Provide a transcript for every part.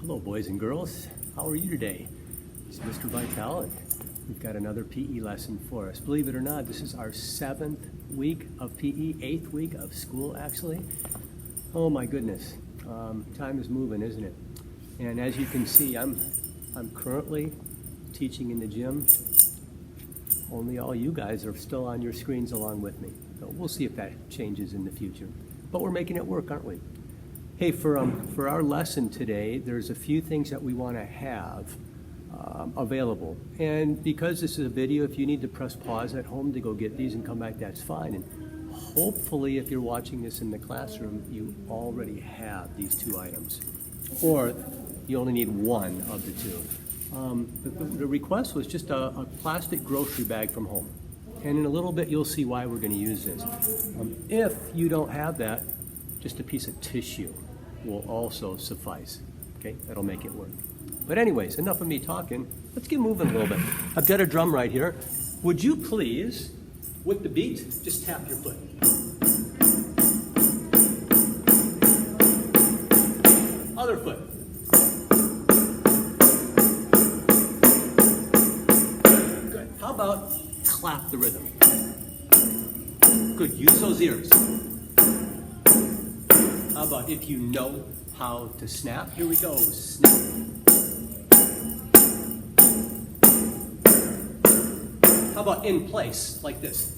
Hello boys and girls, how are you today? It's Mr. Vital and we've got another PE lesson for us. Believe it or not, this is our 7th week of PE, 8th week of school actually. Oh my goodness, time is moving, isn't it? And as you can see, I'm currently teaching in the gym. Only all you guys are still on your screens along with me. So we'll see if that changes in the future. But we're making it work, aren't we? Hey, for our lesson today, there's a few things that we want to have available. And because this is a video, if you need to press pause at home to go get these and come back, that's fine. And hopefully, if you're watching this in the classroom, you already have these two items. Or you only need one of the two. The request was just a plastic grocery bag from home. And in a little bit, you'll see why we're going to use this. If you don't have that, just a piece of tissue will also suffice. Okay, that'll make it work. But anyways, enough of me talking. Let's get moving a little bit. I've got a drum right here. Would you please, with the beat, just tap your foot. Other foot. Good. How about clap the rhythm? Good. Use those ears. How about if you know how to snap? Here we go. Snap. How about in place, like this?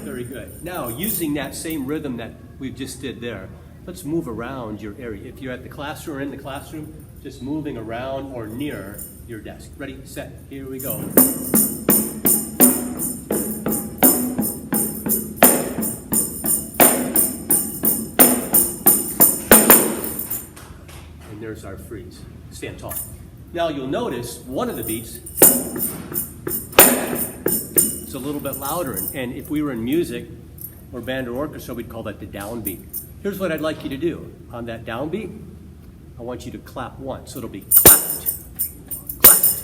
Very good. Now, using that same rhythm that we just did there, let's move around your area. If you're at the classroom or in the classroom, just moving around or near your desk. Ready, set, here we go. There's our freeze. Stand tall. Now you'll notice one of the beats is a little bit louder, and if we were in music or band or orchestra, we'd call that the downbeat. Here's what I'd like you to do. On that downbeat, I want you to clap once. So it'll be clapped, clapped,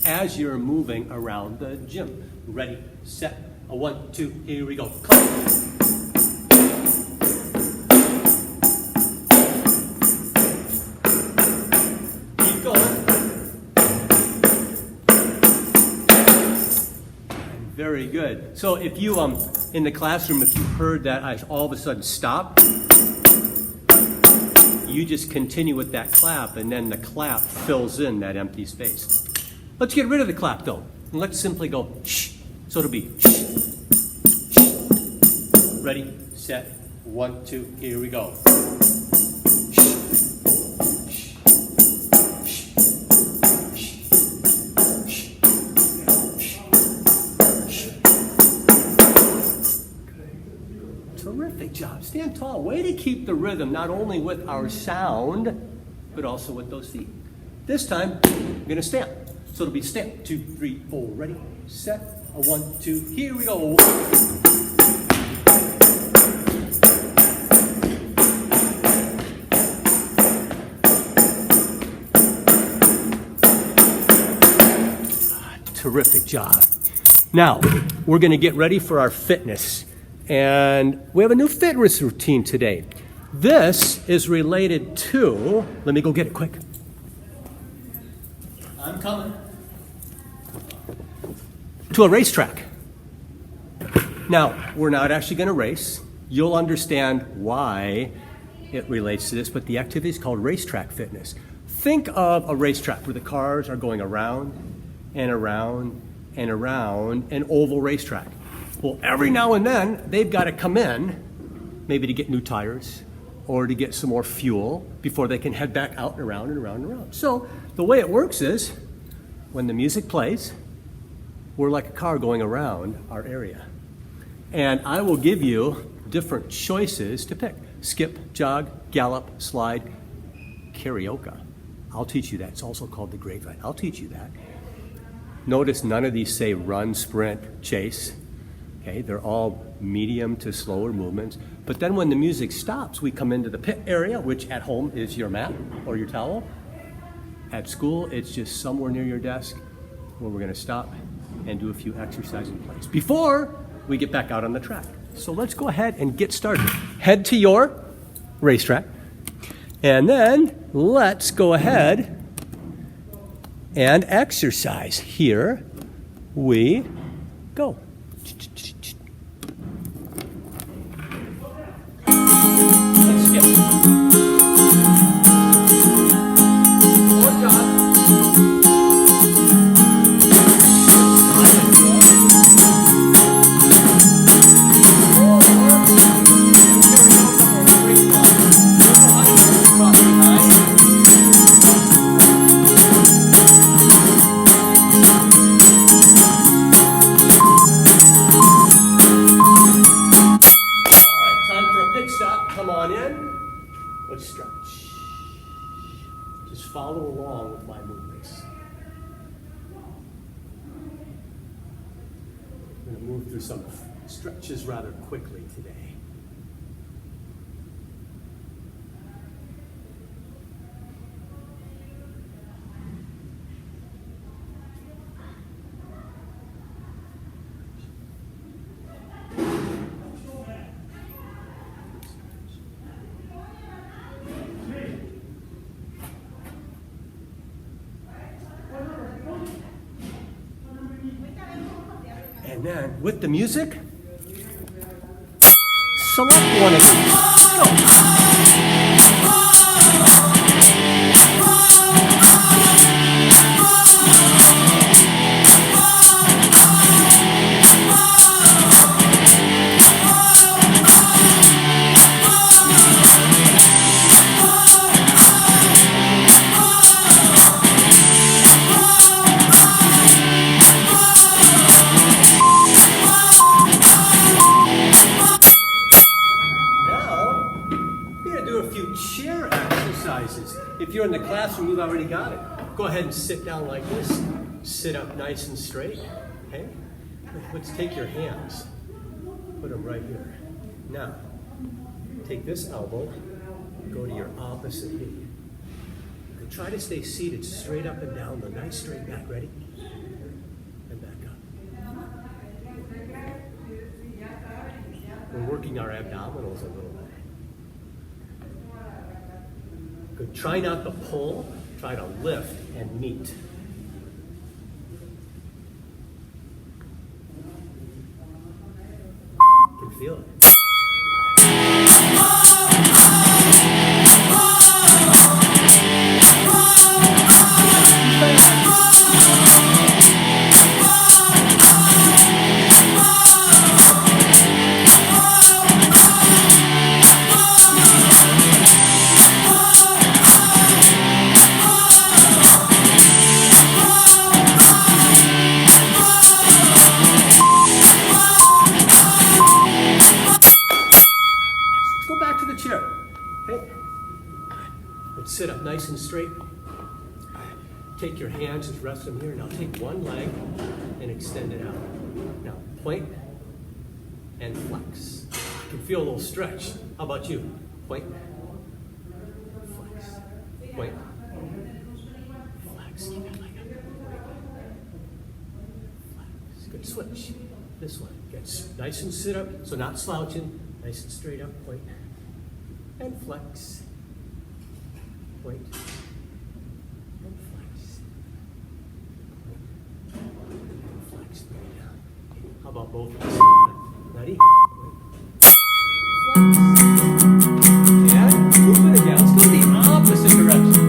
as you're moving around the gym. Ready, set, a 1, 2, here we go. Clap. Very good. So if you, in the classroom, if you heard that I all of a sudden stop, you just continue with that clap, and then the clap fills in that empty space. Let's get rid of the clap, though. And let's simply go shh. So it'll be shh, shh. Ready, set, 1, 2, here we go. Terrific job. Stand tall. Way to keep the rhythm, not only with our sound, but also with those feet. This time, we're going to stamp. So it'll be stamp. 2, 3, 4. Ready, set, a 1, 2, here we go. Terrific job. Now, we're going to get ready for our fitness. And we have a new fitness routine today. This is related to, let me go get it quick. I'm coming. To a racetrack. Now, we're not actually going to race. You'll understand why it relates to this, but the activity is called racetrack fitness. Think of a racetrack where the cars are going around and around and around an oval racetrack. Well, every now and then, they've got to come in, maybe to get new tires or to get some more fuel before they can head back out and around and around and around. So the way it works is, when the music plays, we're like a car going around our area. And I will give you different choices to pick. Skip, jog, gallop, slide, karaoke. I'll teach you that. It's also called the grapevine. I'll teach you that. Notice none of these say run, sprint, chase. Okay, they're all medium to slower movements. But then when the music stops, we come into the pit area, which at home is your mat or your towel. At school, it's just somewhere near your desk where we're going to stop and do a few exercises in place before we get back out on the track. So let's go ahead and get started. Head to your racetrack, and then let's go ahead and exercise. Here we go. Let's skip. More job. Come on in. Let's stretch. Just follow along with my movements. I'm going to move through some stretches rather quickly today. And then, with the music, select one of these. Go. Chair exercises. If you're in the classroom, you've already got it. Go ahead and sit down like this. Sit up nice and straight. Okay? Let's take your hands. Put them right here. Now, take this elbow, go to your opposite knee. And try to stay seated straight up and down, the nice straight back. Ready? And back up. We're working our abdominals a little bit. Good. Try not to pull, try to lift and meet. You can feel it. Okay. Let's sit up nice and straight. Take your hands, just rest them here. Now take one leg and extend it out. Now point and flex. You can feel a little stretch. How about you? Point, flex, point, flex. Keep that leg up. Flex. Good. Switch. This one. Get nice and sit up. So not slouching. Nice and straight up. Point. And flex, point, and flex, and flex, bring it down. Okay. How about both of us? Ready? Flex. And move it again. Let's go the opposite direction.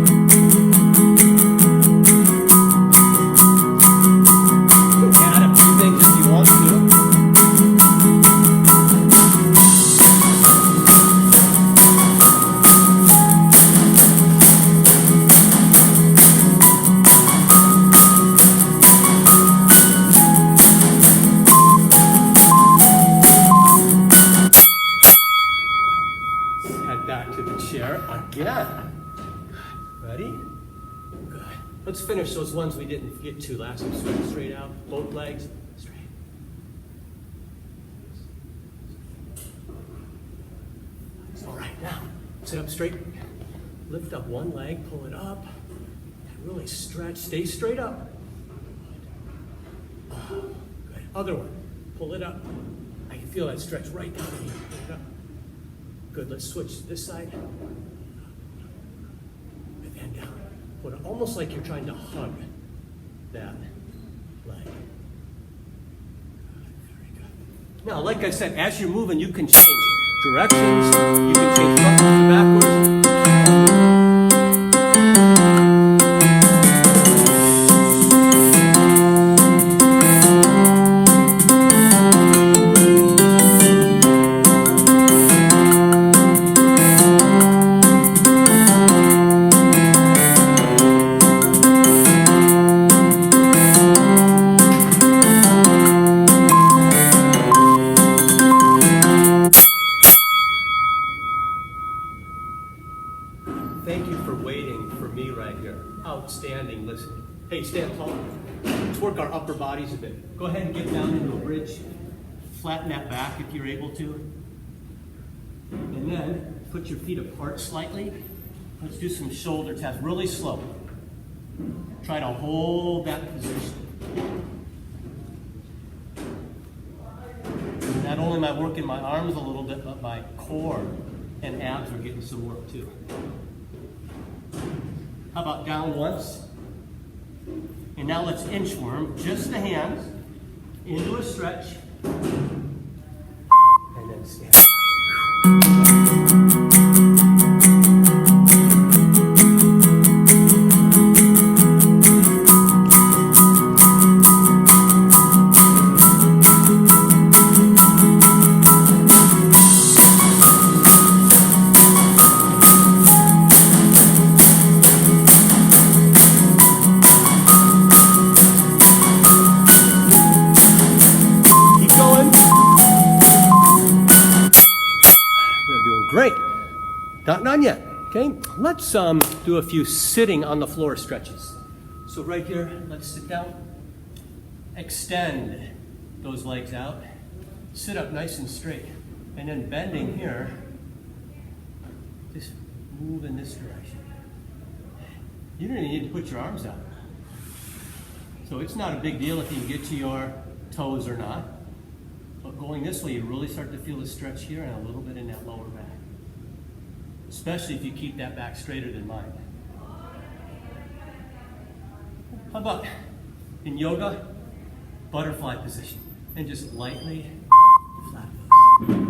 You can add a few things if you want to. Back to the chair again. Ready? Good. Let's finish those ones we didn't get to last time. Straight out, both legs, straight. All right, now, sit up straight. Lift up one leg, pull it up. And really stretch, stay straight up. Good. Other one, pull it up. I can feel that stretch right down the knee. Good, let's switch to this side. And then down. Put it almost like you're trying to hug that leg. Very good. Now, like I said, as you're moving, you can change directions. You can change frontwards and backwards. Thank you for waiting for me right here. Outstanding listening. Hey, stand tall. Let's work our upper bodies a bit. Go ahead and get down into a bridge. Flatten that back if you're able to. And then put your feet apart slightly. Let's do some shoulder taps really slow. Try to hold that position. Not only am I working my arms a little bit, but my core and abs are getting some work too. How about down once? And now let's inchworm just the hands into a stretch. And then stand. Great. Not done yet. Okay. Let's do a few sitting on the floor stretches. So right here, let's sit down. Extend those legs out. Sit up nice and straight. And then bending here, just move in this direction. You don't even need to put your arms out. So it's not a big deal if you can get to your toes or not. But going this way, you really start to feel the stretch here and a little bit in that lower back. Especially if you keep that back straighter than mine. How about in yoga, butterfly position, and just lightly flat foot.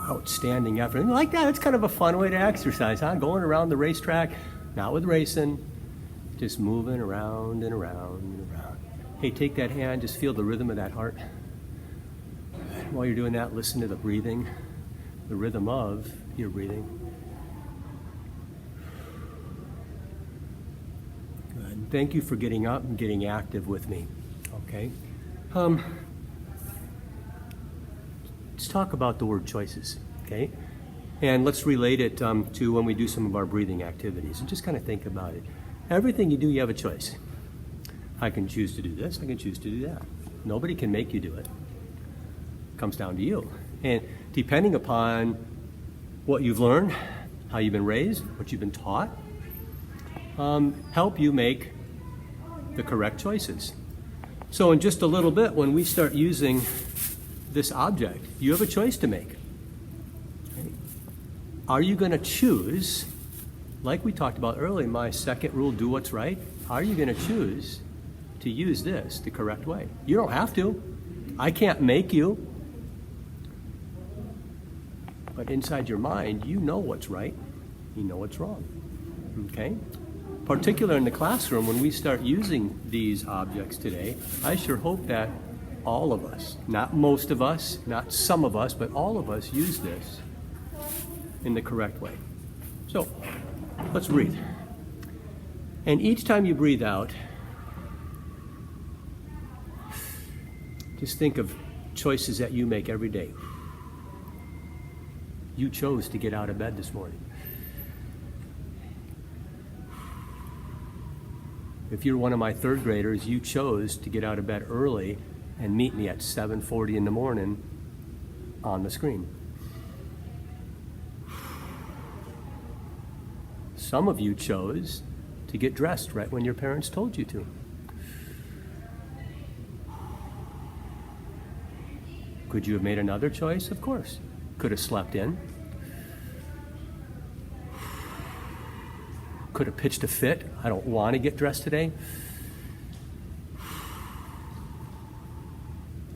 Outstanding effort. And like that, it's kind of a fun way to exercise, huh? Going around the racetrack, not with racing, just moving around and around and around. Hey, take that hand, just feel the rhythm of that heart. While you're doing that, listen to the breathing, the rhythm of your breathing. Good. Thank you for getting up and getting active with me. Okay. Let's talk about the word choices, okay? And let's relate it to when we do some of our breathing activities and just kind of think about it. Everything you do, you have a choice. I can choose to do this, I can choose to do that. Nobody can make you do it. It comes down to you. And depending upon what you've learned, how you've been raised, what you've been taught, help you make the correct choices. So in just a little bit, when we start using this object, you have a choice to make. Okay. Are you going to choose, like we talked about earlier, my second rule, do what's right? Are you going to choose to use this the correct way? You don't have to. I can't make you. But inside your mind, you know what's right. You know what's wrong. Okay? Particularly in the classroom, when we start using these objects today, I sure hope that all of us, not most of us, not some of us, but all of us use this in the correct way. So, let's breathe. And each time you breathe out, Just think of choices that you make every day. You chose to get out of bed this morning. If you're one of my third graders, you chose to get out of bed early and meet me at 7:40 in the morning on the screen. Some of you chose to get dressed right when your parents told you to. Could you have made another choice? Of course. Could have slept in. Could have pitched a fit. I don't want to get dressed today.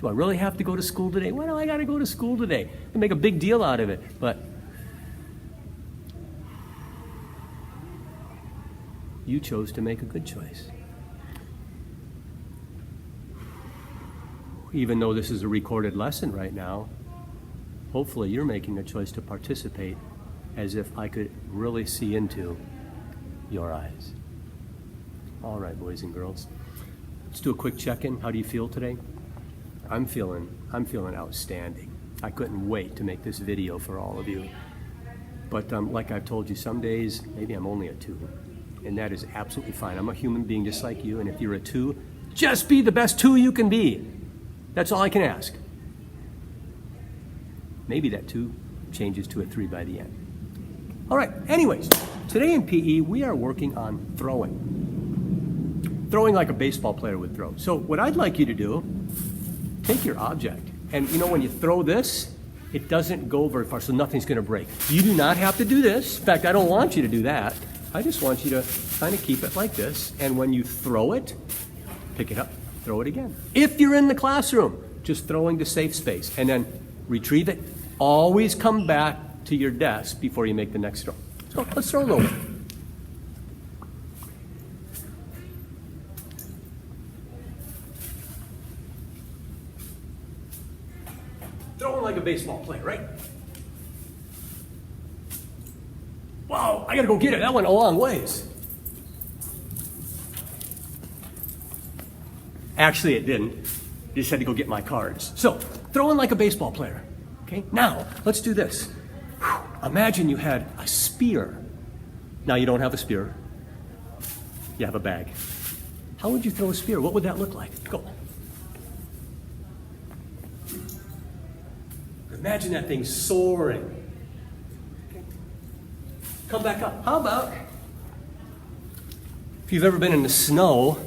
Do I really have to go to school today? Well, I got to go to school today. I make a big deal out of it, but you chose to make a good choice. Even though this is a recorded lesson right now, hopefully you're making a choice to participate as if I could really see into your eyes. All right, boys and girls. Let's do a quick check-in. How do you feel today? I'm feeling outstanding. I couldn't wait to make this video for all of you. But like I've told you, some days maybe I'm only a 2, and that is absolutely fine. I'm a human being just like you, and if you're a 2, just be the best 2 you can be. That's all I can ask. Maybe that 2 changes to a 3 by the end. All right, anyways, today in PE, we are working on throwing. Throwing like a baseball player would throw. So what I'd like you to do, take your object, and you know when you throw this, it doesn't go very far, so nothing's gonna break. You do not have to do this. In fact, I don't want you to do that. I just want you to kind of keep it like this, and when you throw it, pick it up, throw it again. If you're in the classroom, just throwing to safe space, and then retrieve it. Always come back to your desk before you make the next throw. So let's throw a little bit. Throwing like a baseball player, right? Wow, I gotta go get it. That went a long ways. Actually, it didn't. You just had to go get my cards. So, throwing like a baseball player. Okay, now, let's do this. Imagine you had a spear. Now you don't have a spear. You have a bag. How would you throw a spear? What would that look like? Go. Imagine that thing soaring. Okay. Come back up. How about, if you've ever been in the snow,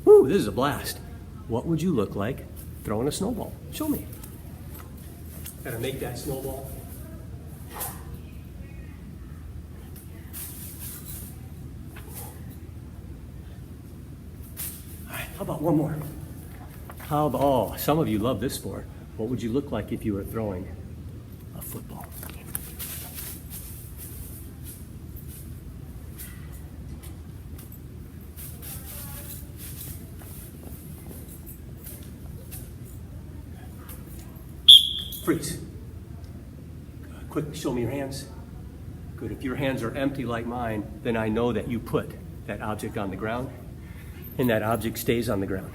whoo, this is a blast. What would you look like throwing a snowball? Show me. Gotta make that snowball. All right, how about one more? How about, oh, some of you love this sport. What would you look like if you were throwing a football? Freeze. Quick, show me your hands. Good. If your hands are empty like mine, then I know that you put that object on the ground, and that object stays on the ground.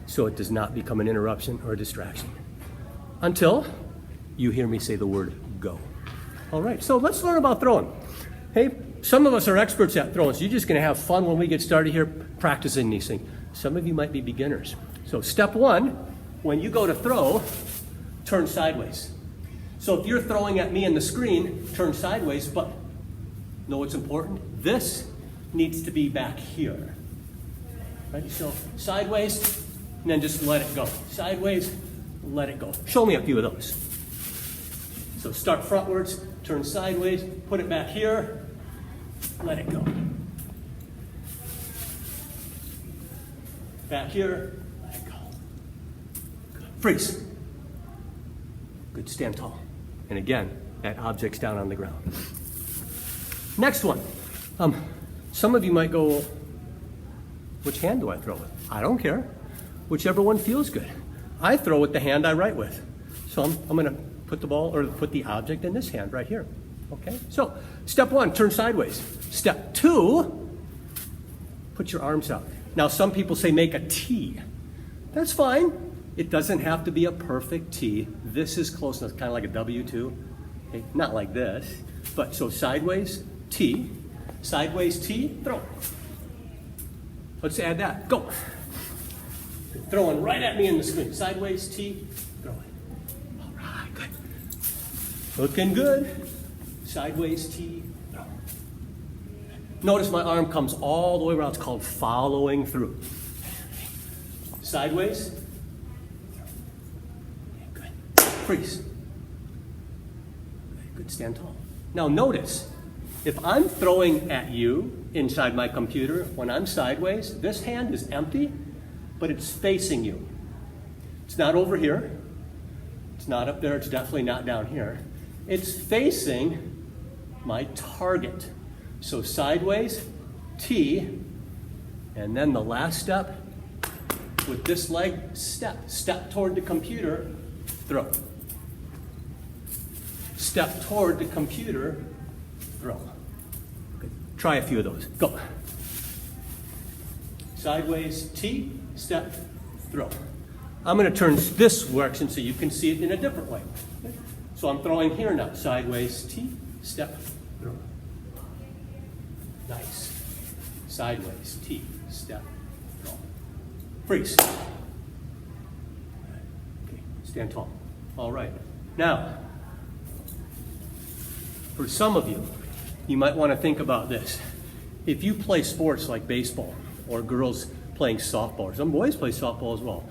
So it does not become an interruption or a distraction until you hear me say the word go. All right, so let's learn about throwing. Hey, some of us are experts at throwing, so you're just gonna have fun when we get started here practicing these things. Some of you might be beginners. So step 1, when you go to throw, turn sideways. So if you're throwing at me in the screen, turn sideways, but know what's important? This needs to be back here. Right? So sideways, and then just let it go. Sideways, let it go. Show me a few of those. So start frontwards, turn sideways, put it back here, let it go. Back here, let it go. Good. Freeze. Good, stand tall. And again, that object's down on the ground. Next one. Some of you might go, which hand do I throw with? I don't care. Whichever one feels good. I throw with the hand I write with. So I'm gonna put the ball, or put the object in this hand right here. Okay, so step 1, turn sideways. Step 2, put your arms out. Now some people say make a T. That's fine. It doesn't have to be a perfect T. This is close enough, kind of like a W2. Okay? Not like this, but so sideways, T, throw. Let's add that, go. Throwing right at me in the screen. Sideways, T, throw it. All right, good. Looking good. Sideways, T, throw. Notice my arm comes all the way around. It's called following through. Sideways. Good. Freeze. Good, stand tall. Now notice, if I'm throwing at you inside my computer, when I'm sideways, this hand is empty, but it's facing you. It's not over here. It's not up there. It's definitely not down here. It's facing my target. So sideways, T, and then the last step, with this leg, step toward the computer, throw. Step toward the computer, throw. Good. Try a few of those. Go. Sideways, T, step, throw. I'm going to turn this direction so you can see it in a different way. Okay? So I'm throwing here now. Sideways, T, step, throw. Nice. Sideways, T, step, throw. Freeze. Okay, stand tall. All right. Now, for some of you, you might want to think about this. If you play sports like baseball or girls playing softball, or some boys play softball as well,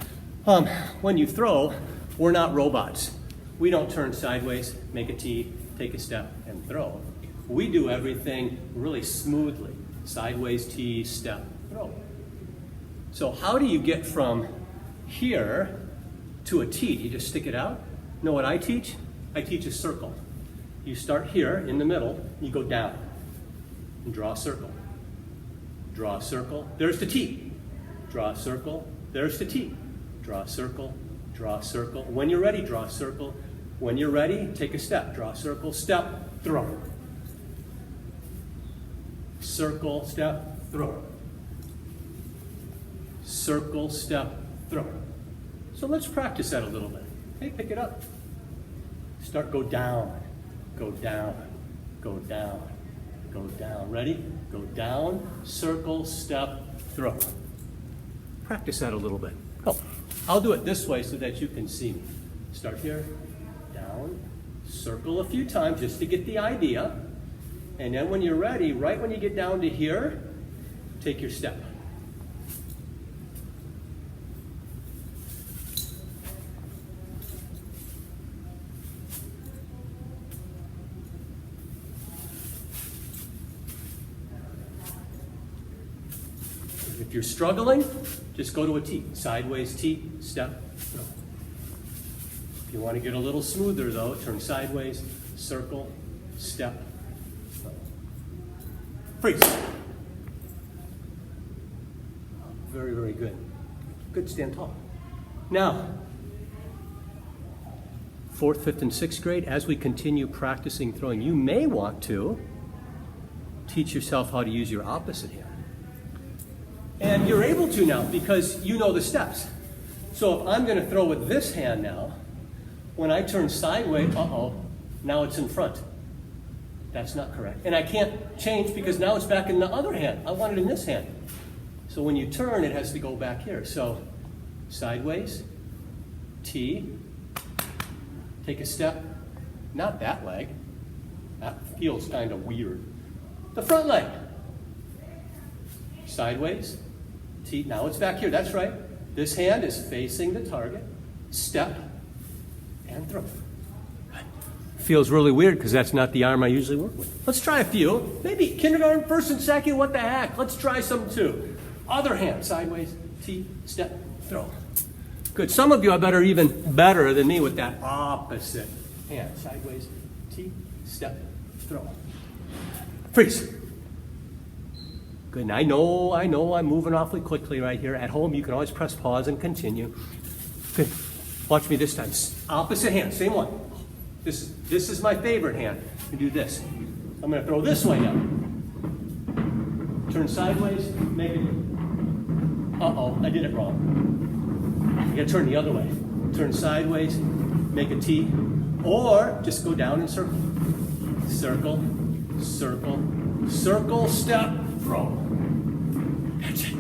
when you throw, we're not robots. We don't turn sideways, make a T, take a step, and throw. We do everything really smoothly. Sideways, T, step, throw. So how do you get from here to a T? Do you just stick it out? Know what I teach? I teach a circle. You start here in the middle, you go down and draw a circle. Draw a circle, there's the T. Draw a circle, there's the T. Draw a circle, draw a circle. When you're ready, draw a circle. When you're ready, take a step. Draw a circle, step, throw. Circle, step, throw. Circle, step, throw. So let's practice that a little bit. Okay, pick it up. Start, go down, go down, go down, go down. Ready? Go down, circle, step, throw. Practice that a little bit. Go. I'll do it this way so that you can see me. Start here, down, circle a few times just to get the idea. And then when you're ready, right when you get down to here, take your step. If you're struggling, just go to a T. Sideways T, step, throw. If you want to get a little smoother though, turn sideways, circle, step, throw. Freeze. Very, very good. Good, stand tall. Now, 4th, 5th, and 6th grade, as we continue practicing throwing, you may want to teach yourself how to use your opposite hand. And you're able to now because you know the steps. So if I'm going to throw with this hand now, when I turn sideways, now it's in front. That's not correct. And I can't change because now it's back in the other hand. I want it in this hand. So when you turn, it has to go back here. So sideways, T, take a step, not that leg. That feels kind of weird. The front leg. Sideways, T, now it's back here, that's right. This hand is facing the target, step, and throw. Feels really weird because that's not the arm I usually work with. Let's try a few. Maybe kindergarten, 1st and 2nd, what the heck? Let's try some too. Other hand, sideways, T, step, throw. Good, some of you are even better than me with that opposite hand. Sideways, T, step, throw. Freeze. Good, and I know I'm moving awfully quickly right here. At home, you can always press pause and continue. Good, watch me this time. Opposite hand, same one. This is my favorite hand. You do this. I'm gonna throw this way now. Turn sideways, make it. I did it wrong. gotta turn the other way. Turn sideways, make a T, or just go down and circle. Circle, circle, circle, step, throw. That's it.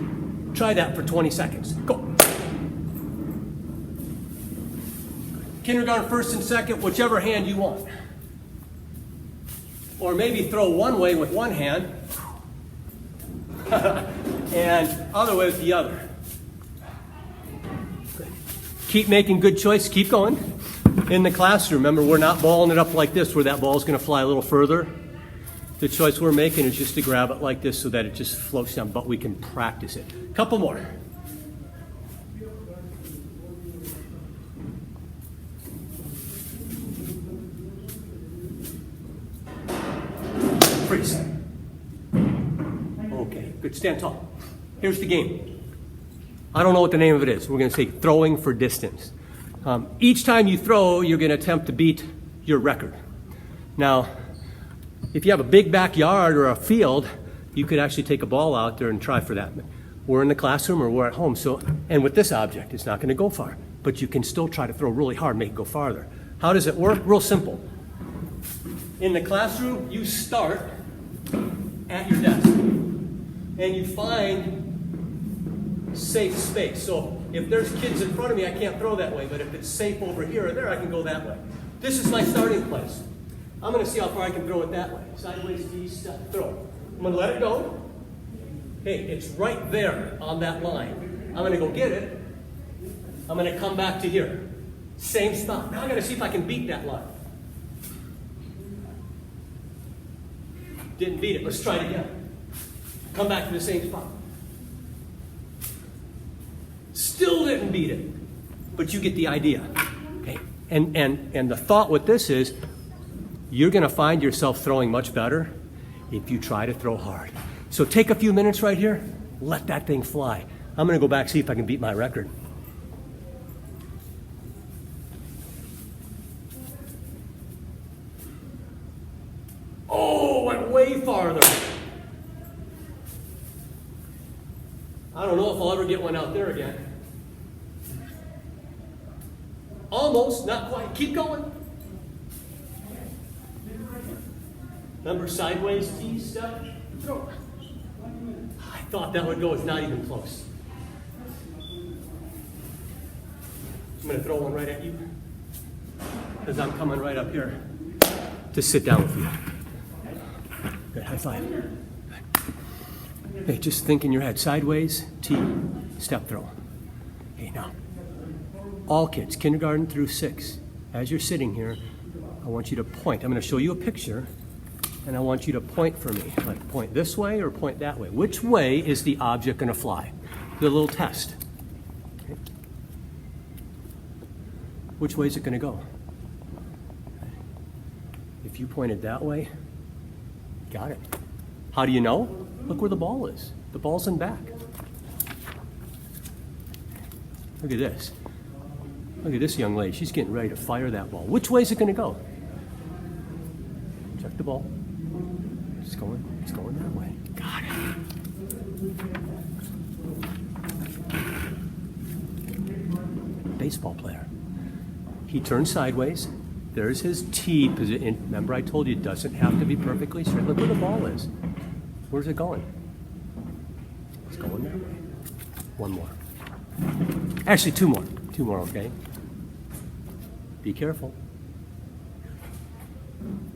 Try that for 20 seconds. Go. Kindergarten, first and second, whichever hand you want. Or maybe throw one way with one hand and other way with the other. Good. Keep making good choices. Keep going. In the classroom, remember, we're not balling it up like this where that ball's going to fly a little further. The choice we're making is just to grab it like this so that it just floats down, but we can practice it. Couple more. Freeze. Okay, good. Stand tall. Here's the game. I don't know what the name of it is. We're going to say throwing for distance. Each time you throw, you're going to attempt to beat your record. Now, if you have a big backyard or a field, you could actually take a ball out there and try for that. We're in the classroom or we're at home, and with this object, it's not going to go far. But you can still try to throw really hard, make it go farther. How does it work? Real simple. In the classroom, you start at your desk, and you find safe space. So if there's kids in front of me, I can't throw that way, but if it's safe over here or there, I can go that way. This is my starting place. I'm going to see how far I can throw it that way. Sideways, D, step, throw. I'm going to let it go. Hey, it's right there on that line. I'm going to go get it. I'm going to come back to here. Same spot. Now I got to see if I can beat that line. Didn't beat it. Let's try it again. Come back to the same spot. Still didn't beat it. But you get the idea. Okay. And the thought with this is, you're going to find yourself throwing much better if you try to throw hard. So take a few minutes right here. Let that thing fly. I'm going to go back, see if I can beat my record. Oh, went way farther. I don't know if I'll ever get one out there again. Almost, not quite. Keep going. Remember, sideways, T, step, throw. I thought that would go. It's not even close. I'm going to throw one right at you because I'm coming right up here to sit down with you. Good, high five. Good. Hey, just think in your head. Sideways, T, step, throw. Okay, now, all kids, kindergarten through 6, as you're sitting here, I want you to point. I'm going to show you a picture, and I want you to point for me. Like point this way or point that way. Which way is the object going to fly? Do a little test. Okay. Which way is it going to go? If you pointed that way, got it. How do you know? Look where the ball is. The ball's in back. Look at this. Look at this young lady. She's getting ready to fire that ball. Which way is it going to go? Check the ball. It's going that way. Got it. Baseball player. He turns sideways. There's his T position. Remember, I told you it doesn't have to be perfectly straight. Look where the ball is. Where's it going? It's going that way. One more. Actually, two more. Two more, okay? Be careful.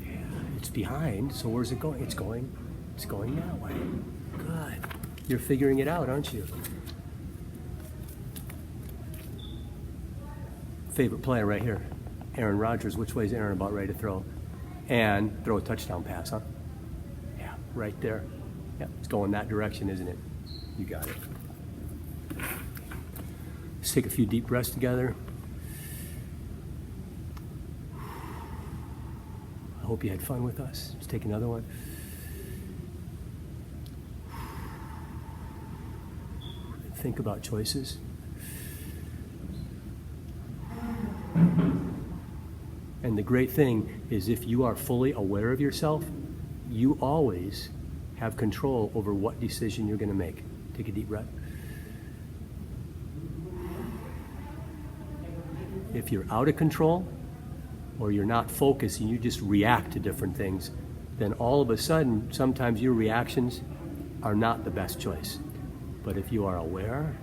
Yeah, it's behind, so where's it going? It's going that way. Good. You're figuring it out, aren't you? Favorite player right here. Aaron Rodgers. Which way is Aaron about ready to throw? And throw a touchdown pass, huh? Yeah, right there. Yeah, it's going that direction, isn't it? You got it. Let's take a few deep breaths together. I hope you had fun with us. Let's take another one. Think about choices. And the great thing is, if you are fully aware of yourself, you always have control over what decision you're going to make. Take a deep breath. if you're out of control or you're not focused and you just react to different things, then all of a sudden, sometimes your reactions are not the best choice. But if you are aware,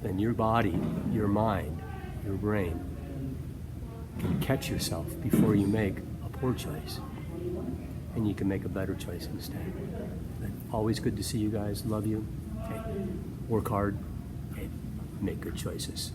then your body, your mind, your brain can catch yourself before you make a poor choice. And you can make a better choice instead. But always good to see you guys. Love you. Okay. Work hard. Okay. Make good choices.